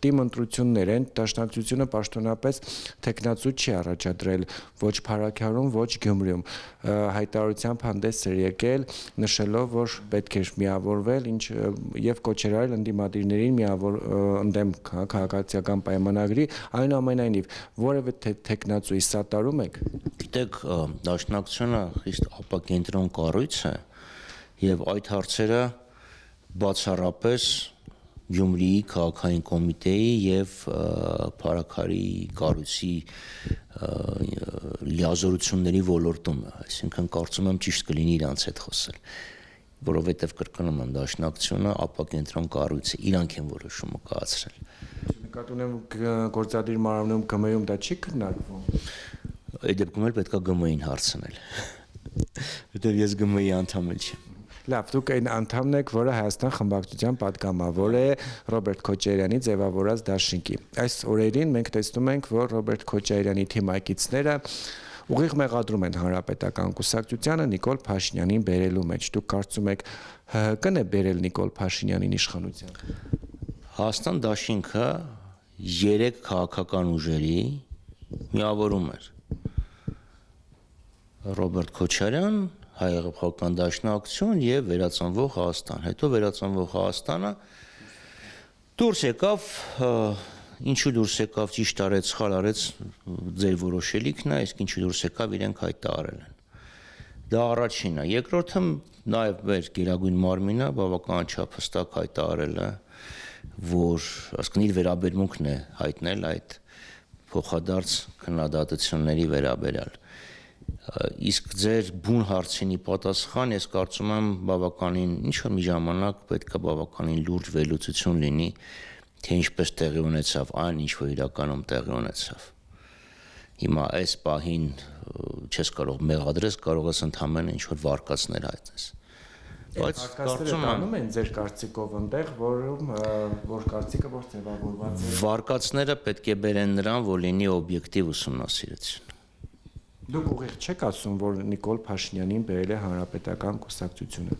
թիմ ընտրություններ են, դաշնակցությունը պաշտոնապես թեկնածու չի առաջադրել ոչ Փարաքարում, ոչ Գյումրիում։ Հայտարարությամբ հանդես էր եկել, նշելով, որ պետք էր միավորվել, եւ կոչեր արել ընդդիմադիրներին ընդդեմ քաղաքացիական պայմանագրի, այնուամենայնիվ որևէ թեկնածուի սատարում եք։ Գիտեք, դաշնակցությունը խիստ ապակենտրոն կառույց է եւ այդ հարցերը բացառապես Գյումրիի քաղաքային կոմիտեի եւ Փարաքարի կառույցի լիազորությունների ոլորտում է, այսինքն կարծում եմ ճիշտ կլինի իրանց հետ խոսել, որովհետեւ կրկնում եմ, դաշնակցությունը ապակենտրոն կառույց է, իրանք են որոշումը կայացրել։ Նկատի ունեմ գործադիր մարմնում ԳՄ-ում դա չի քննարկվում։ Այդ դեպքում էլ պետքա ԳՄ-ին հարցնել, որտեղ ես ԳՄ-ի անդամ չեմ։ Լավ, դուք այն անդամն եք, որը Հայաստան խմբակցության պատգամավոր է Ռոբերտ Քոչարյանի ձևավորած դաշինքի։ Այս օրերին մենք տեսնում ենք, որ Ռոբերտ Քոչարյանի թիմակիցները ուղիղ մեղադրում են հանրապետական կուսակցությանը Նիկոլ Փաշինյանին բերելու մեջ։ Դուք կարծում եք ՀՀԿ-ն է բերել Նիկոլ Փաշինյանին իշխանության։ Հայաստան դաշինքը 3 քաղաքական ուժերի միավորում էր։ Ռոբերտ Քոչարյան, Հայ-Հեղափոխական դաշնակցություն եւ վերածնվող Հայաստան։ Հետո վերածնվող Հայաստանը դուրս եկավ, ինչու դուրս եկավ, ճիշտ արեց, սխալ արեց, ձեր որոշելիքն է, իսկ ինչու դուրս եկավ, իրենք հայտարարել են։ Դա առաջինը։ Երկրորդը նաեւ մեր գերագույն մարմինը բավական չափ հստակ հայտարարել է, որ ասկն իր վերաբերմունքն է հայտնել այդ փոխադարձ քննադատությունների վերաբերյալ։ Իսկ ձեր բուն հարցինի պատասխան ես կարծում եմ բավականին ինչ-որ մի ժամանակ պետք է բավականին լուրջ վերլուծություն լինի, թե ինչպես տեղի ունեցավ այն, ինչ որ իրականում տեղի ունեցավ։ Հիմա այս պահին չես կարող մեղադրես, կարող ես ընդհանրեն ինչ-որ վարկածներ հայտնես։ Բայց կարծում եմ ձեր կարծիքով այնտեղ, որ կարծիքը որ ձևավորված է։ Վարկածները պետք է բերեն նրան, որ լինի օբյեկտիվ ուսումնասիրություն։ Դուք ուղիղ չեք ասում, որ Նիկոլ Փաշինյանին բերել է հանրապետական կուսակցությունը։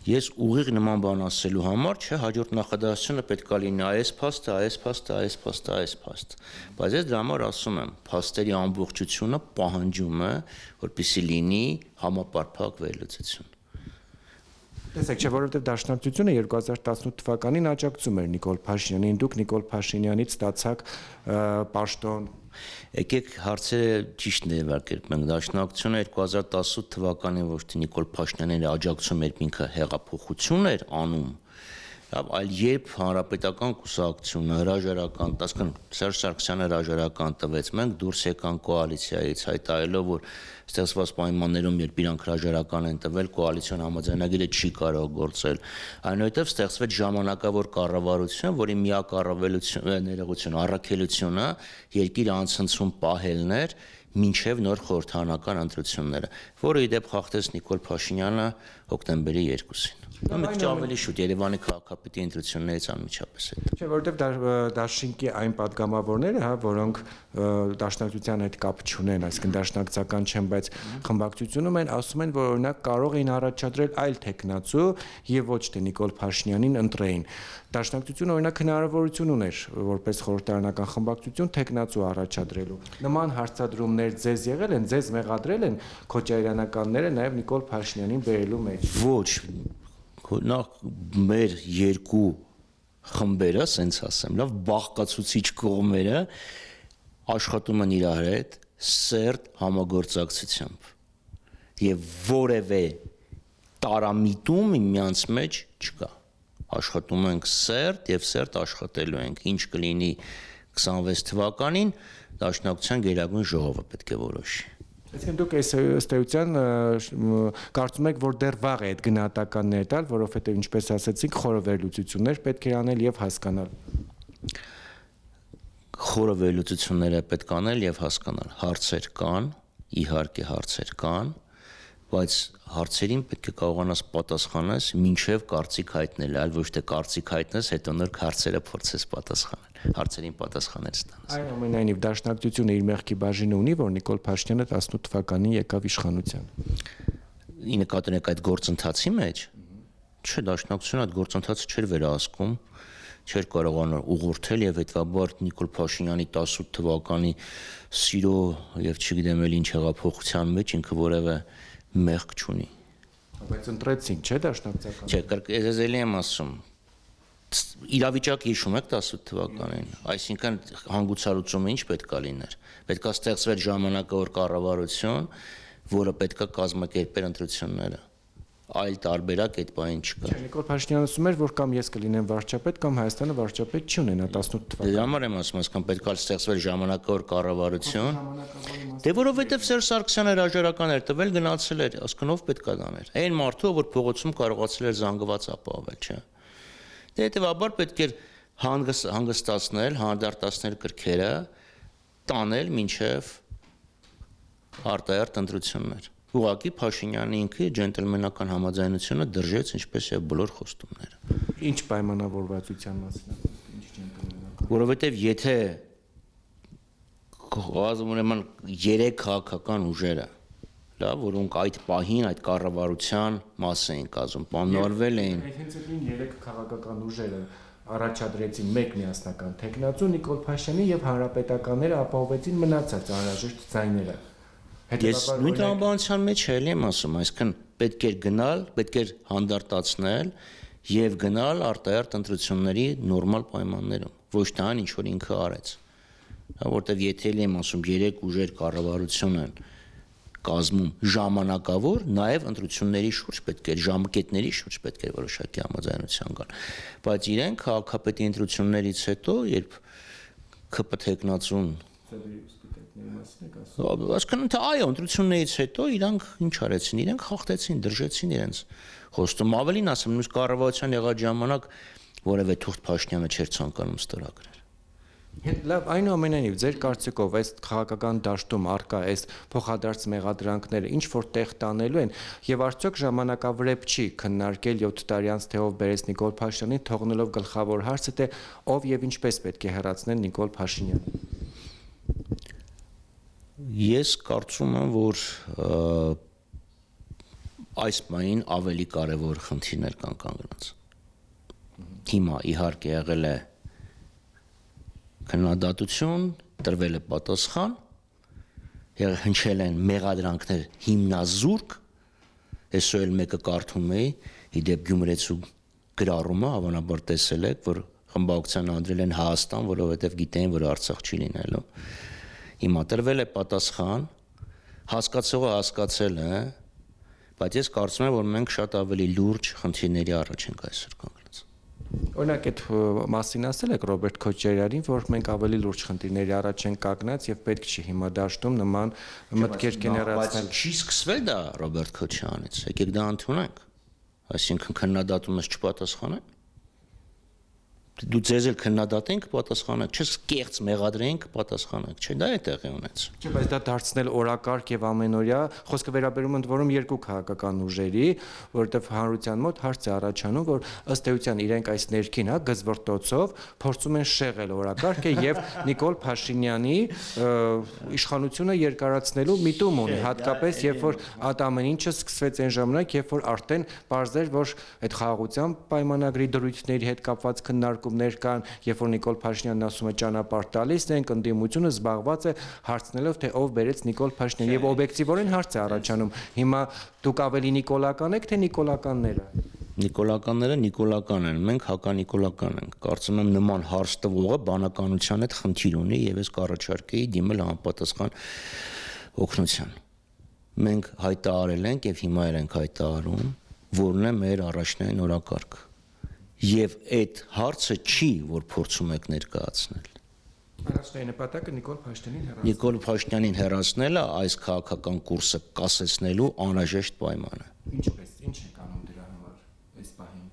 Ես ուղիղ նման բան ասելու համար, չէ, հաջորդ նախադասությունը պետք է լինի այս փաստը, այս փաստը, այս փաստը, այս փաստը։ Բայց ես դրա համար ասում եմ, փաստերի ամբողջությունը պահանջում է, որպեսզի լինի համապարփակ վերլուծություն։ Տեսեք, չէ, որովհետև դաշնակցությունը 2018 թվականին աջակցում էր Նիկոլ Փաշինյանին, դուք Նիկոլ Փաշինյանից ստացաք պաշտոն։ Եկեք հարցերը ճիշտ ներկայացնենք։ Դաշնակցությունը 2018 թվականին ոչ թե Նիկոլ Փաշինյանին աջակցում էր, ինքը հեղափոխություն էր անում, այլ երբ հանրապետական կուսակցությունը հրաժարական, ասկան Սերժ Սարգսյանը հրաժարական տվեց, մենք դուրս եկան կոալիցիայից, հայտարարելով, որ ստեղծված պայմաններում, երբ իրանք հրաժարական են տվել, կոալիցիոն համաձայնագիրը չի կարող գործել։ Այնուհետև ստեղծվեց ժամանակավոր կառավարություն, որի միակ առաքելությունը երկիր անցնցում պահելն էր մինչև նոր խորհրդարանական ընտրությունները, որը ի դեպ խախտեց Նիկոլ Փաշինյանը հոկտեմբերի 2-ին։ Մենք ավելի շուտ Երևանի քաղաքապետի ընտրություններից անմիջապես հետո։ Չէ, որովհետև դաշինքի այն պատգամավորները, հա, որոնք դաշնակցության հետ կապ չունեն, այսինքն դաշնակցական չեն, բայց խմբակցությունում են, ասում են, որ օրինակ կարող էին առաջադրել այլ թեկնածու եւ ոչ թե Նիկոլ Փաշինյանին ընտրեին։ Դաշնակցությունը օրինակ հնարավորություն ուներ որպես խորհրդարանական խմբակցություն թեկնածու առաջադրելու։ Նման հարցադրումներ ձեզ եղել են, ձեզ մեղադրել են քոչարյանականները նաեւ Նիկոլ Փաշինյանին բերելու մեջ։ Ոչ, նախ մեր երկու խմբերը, ասենց ասեմ, լավ բաղկացուցիչ կողմերը աշխատում են իրար հետ սերտ համագործակցությամբ եւ որևէ տարամիտում միմյանց մեջ չկա։ Աշխատում ենք սերտ եւ սերտ աշխատելու ենք, ինչ կլինի 26 թվականին Դաշնակցության Գերագույն ժողովը պետք է որոշի։ Այսինքն դուք ըստ էության կարծում եք, որ դեռ վաղ է այդ գնահատականները տալ, որովհետև ինչպես ասացինք, խորը վերլուծություններ պետք է անել եւ հասկանալ։ Խորը վերլուծությունները պետք է անել եւ հասկանալ։ Հարցեր կան, իհարկե հարցեր կան, բայց հարցերին պետք է կարողանաս պատասխանես մինչև կարծիք հայտնել, այլ ոչ թե կարծիք հայտնես, հետո նոր հարցերը փորձես պատասխանել։ Հարցերին պատասխանել ստանաս։ Այնուամենայնիվ դաշնակցությունը իր մեղքի բաժինը ունի, որ Նիկոլ Փաշինյանը 18 թվականին եկավ իշխանության։ Ի նկատի ունեք այդ գործընթացի մեջ, չէ, դաշնակցությունը այդ գործընթացը չէր վերահսկում, չէր կարողանալ ուղղորդել եւ հետվաբար Նիկոլ Փաշինյանի 18 թվականի սիրո եւ չգիտեմ էլ ինչ հեղափոխության մեջ ինքը որևէ մեղք չունի։ Բայց ընտրեցին, չէ՞ դաշնակցական։ Չէ, ես էլի եմ ասում։ Իրավիճակը հիշում եք 18 թվականին, այսինքն հանգուցալուծումը ինչ պետքա լիներ։ Պետքա ստեղծվեր ժամանակավոր կառավարություն, որը պետքա կազմակերպեր ընտրությունները։ Այլ տարբերակ այդ բանին չկա։ Նիկոլ Փաշինյանը ասում էր, որ կամ ես կլինեմ վարչապետ, կամ Հայաստանը վարչապետ չի ունենա 18 թվականին։ Դրա համար եմ ասում, այսքան պետքա ստեղծվեր ժամանակավոր կառավարություն։ Դե որովհետև Սերժ Սարգսյանը հրաժարական էր տվել, գնացել էր, ասկան ով պետքա դաներ։ Այն մարդու, որ փողոցում կարողացել էր զանգված ապահովել, չէ։ Դե հետևաբար պետք էր հանգստացնել, հանդարտացնել կրքերը, տանել մինչև արտահերթ ընտրություններ։ Ուղղակի Փաշինյանը ինքը ջենտլմենական համաձայնությունը դրժեց ինչպես եւ բոլոր խոստումները։ Ինչ պայմանավորվածության մասին է, ինչ ջենտլմենական։ Որովհետեւ եթե ուրեմն 3 քաղաքական ուժերը, լավ, որոնք այդ պահին այդ կառավարության մաս էին կազմում, պանորվել էին։ Հենց այն 3 քաղաքական ուժերը առաջադրեցին մեկ միասնական տեխնացու Նիկոլ Փաշինյանի եւ հանրապետականները ապահովեցին մնացած անհրաժեշտ ձայները։ Ես նույն տրամաբանության մեջ էլի եմ ասում, այսինքն պետք էր գնալ, պետք էր հանդարտացնել եւ գնալ արտահերթ ընտրությունների նորմալ պայմաններում, ոչ թե այն ինչ որ ինքը արեց։ Որտեւ եթե էլի եմ ասում 3 ուժեր կառավարություն են կազմում ժամանակավոր, նաեւ ընտրությունների շուրջ պետք է ժամկետների շուրջ պետք է որոշակի համաձայնության գան։ Բայց իրենք քաղաքապետի ընտրություններից հետո, երբ ԿՊ տեխնացուն Այսինքն այո, ընտրություններից հետո իրանք ինչ արեցին, իրենք խախտեցին, դրժեցին իրենց խոստումը։ Ավելին ասեմ, նույնիսկ կառավարության եղած ժամանակ որևէ թուղթ Փաշինյանը չէր ցանկանում ստորագրել։ Լավ, այնուամենայնիվ, ձեր կարծիքով այս քաղաքական դաշտում արկա այս փոխադարձ մեղադրանքները ինչ որ տեղ տանելու են եւ արդյոք ժամանակավրեպ չի քննարկել 7 տարի անց թե ով բերեց Նիկոլ Փաշինյանին, թողնելով գլխավոր հարցը թե ով եւ ինչպես պետք է հեռացնել Նիկոլ Փաշինյանին։ Ես կարծում եմ, որ այս բանին ավելի կարևոր խնդիրներ կան կանգնած։ Հիմա իհարկե եղել է քննադատություն, տրվել է պատասխան, հնչել են մեղադրանքներ հիմնազուրկ, այսօր էլ մեկը կարդում էի, իդեպ Գյումրեցու գրառումը, հավանաբար տեսել եք, որ խմբակցության անդրել են Հայաստան, որովհետև գիտեին, որ Արցախ չի լինելու։ Հիմա տրվել է պատասխան, հասկացողը հասկացել է, բայց ես կարծում եմ, որ մենք շատ ավելի լուրջ խնդիրների առաջ ենք այսօր կանգնած։ Օրինակ այդ մասին ասել եք Ռոբերտ Քոչարյանին, որ մենք ավելի լուրջ խնդիրների առաջ ենք կանգնած եւ պետք չի հիմա դաշտում նման մտքեր գեներացնել։ Բայց չի սկսվել դա Ռոբերտ Քոչարյանից։ Եկեք դա ընդունենք։ Այսինքն քննադատումս չպատասխանենք։ Դու ձեզ էլ քննադատենք պատասխանեք, չես կեղծ մեղադրենք պատասխանեք, չէ՞, դա է տեղի ունեցել։ Չէ, բայց դա դարձնել օրակարգ եւ ամենօրյա, խոսքը վերաբերում ընդ որում երկու քաղաքական ուժերի, որովհետեւ հանրության մոտ հարց է առաջանում, որ ըստ էության իրենք այս ներքին, գզվռտոցով փորձում են շեղել օրակարգը եւ Նիկոլ Փաշինյանի իշխանությունը երկարացնելու միտում ունի, հատկապես երբ որ այդ ամեն ինչը սկսվեց այն ժամանակ, երբ որ արդեն պարզ էր, որ այդ խաղաղության պայմանագրի դրույթների հետ կապված քննարկումներ կան, երբ որ Նիկոլ Փաշինյանն ասում է ճանապարհ տալիս են, ընդդիմությունը զբաղված է հարցնելով թե ով բերեց Նիկոլ Փաշինյանին եւ օբյեկտիվորեն հարց է առաջանում։ Հիմա դուք ավելի նիկոլական եք թե նիկոլականները։ Նիկոլական են, մենք հականիկոլական ենք։ Կարծում եմ նման հարց տվողը բանականության հետ խնդիր ունի եւ ես կառաջարկեի դիմել համապատասխան օգնության։ Մենք հայտարարել ենք եւ հիմա ենք հայտարարում, որն է մեր առաջնային օրակարգը։ Եվ այդ հարցը չի, որ փորձում եք ներկայացնել։ Առաջնային նպատակը Նիկոլ Փաշինյանին հեռացնել։ Նիկոլ Փաշինյանին հեռացնելը այս քաղաքական կուրսը կասեցնելու անհրաժեշտ պայման է։ Ինչպես, ինչ եք անում դրա համար այս պահին։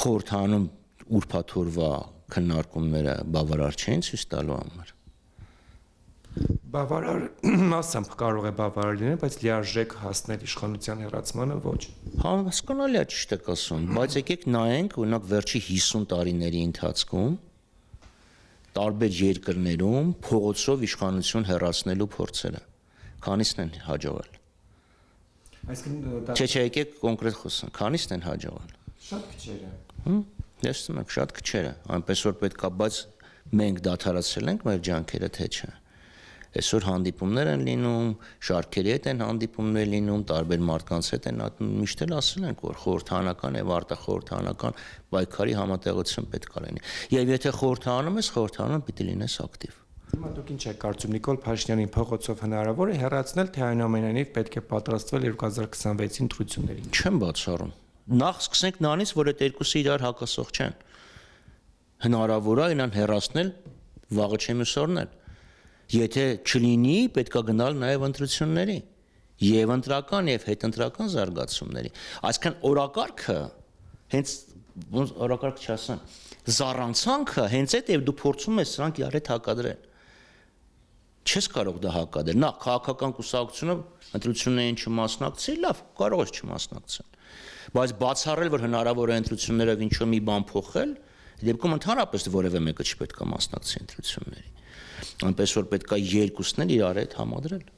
Խորհրդանում ուրբաթօրվա քննարկումները բավարար չեն ցույց տալու համար։ Բավարար մասամբ կարող է բավարար լինել, բայց լիարժեք հասնել իշխանության հեռացմանը ոչ։ Հասկանալի է, ճիշտ եք ասում, բայց եկեք նայենք, օրինակ վերջի 50 տարիների ընթացքում տարբեր երկրներում փողոցով իշխանություն հեռացնելու փորձերը քանիսն են հաջողել։ Այսինքն Չէ, եկեք կոնկրետ խոսանք, քանիսն են հաջողել։ Շատ քչերը։ Ես ասում եմ, շատ քչերը, այնպես որ պետքա, բայց մենք դադարացրել ենք մեր ջանքերը, թե չէ։ Այսօր հանդիպումներ են լինում, շարքերի հետ են հանդիպումներ լինում, տարբեր մարդկանց հետ են միշտ էլ ասել ենք, որ խորհրդանական եւ արտախորհրդանական պայքարի համատեղություն պետք է լինի։ Եվ եթե խորհրդանում ես, խորհրդանում պիտի լինես ակտիվ։ Հիմա դուք ինչ եք կարծում Նիկոլ Փաշինյանին փողոցով հնարավոր է հեռացնել, թե այնուամենայնիվ պետք է պատրաստվել 2026-ի ընտրություններին։ Չեմ բացառում։ Նախ սկսենք նրանից, որ այդ երկուսը իրար հակասող չեն։ Հնարավոր է նրան հեռացնել, վաղը չեմ ուսորնել։ Եթե չլինի, պետքա գնալ նաև ընտրությունների եւ ընտրական եւ հետընտրական զարգացումների։ Այսինքն օրակարգը հենց օրակարգ չասեմ, զառանցանքը հենց այդ եւ դու փորձում ես սրանք իրար հետ հակադրել։ Չես կարող դա հակադրել։ Նախ քաղաքական կուսակցությունը ընտրություններին չմասնակցի, լավ, կարող ես չմասնակցել։ Բայց բացառել, որ հնարավոր է ընտրություններով ինչ-որ մի բան փոխել, դեպքում ընդհանրապես որևէ մեկը չպետք է մասնակցի ընտրությունների։ Այնպես որ պետք է երկուսն էլ իրար հետ համադրել։